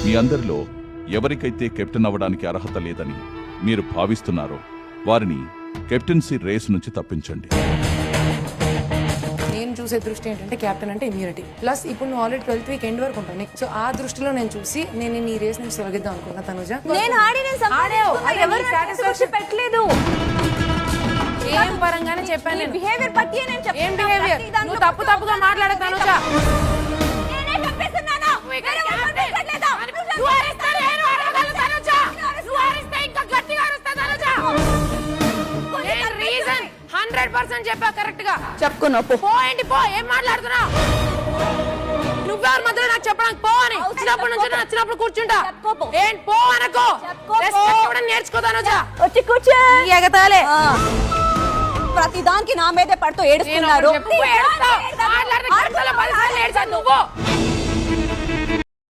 మీ అందరిలో ఎవరికైతే కెప్టెన్ అవ్వడానికి అర్హత లేదని మీరు భావిస్తున్నారో వారిని కెప్టెన్సీ రేస్ నుంచి తప్పించండి. నేను చూసే దృష్టి ఏంటంటే క్యాప్టెన్ అంటే ఇమ్యూనిటీ ప్లస్ ఇప్పుడు నువ్వు ఆల్రెడీ 12th వీక్ ఎండ్ వరకు ఉంటాను. సో ఆ దృష్టిలో నేను చూసి నేను ఈ రేస్ నుంచి తొలగిద్దాం అనుకున్నా. తనుజ నేను ఎవరు సాటిస్ఫాక్షన్ పెట్టలేదు. ఏం పరంగానే చెప్పాను నేను. బిహేవియర్ పట్టి నేను చెప్పాను. ఏం బిహేవియర్? నువ్వు తప్పుగా మాట్లాడకు తనుజ. నేనే చంపేస్తున్నాను. వేరే వాళ్ళు పెట్టలేదా? నువ్వు అరిస్తే నేను అరవగలను తనుజ. నువ్వు అరిస్తే ఇంకా గట్టిగా అరుస్తా తనుజ. నేను రీజన్ 100% చెప్పా కరెక్ట్ గా. చెప్పుకున్నావు పో. ఏంటి పో, ఏం మాట్లాడుతున్నావు? నువ్వెవరి మధ్యలో నాకు చెప్పడానికి పో అని వచ్చినప్పుడు నుంచి నచ్చినప్పుడు కూర్చుంటా. ఏంటి పో అనకో. రెస్పెక్ట్ కూడా నేర్చుకోదాను. వచ్చి కూర్చో. ఎగతాలే ప్రతి దానికి నా మీదే పడుతూ ఏడుస్తున్నారు. నువ్వు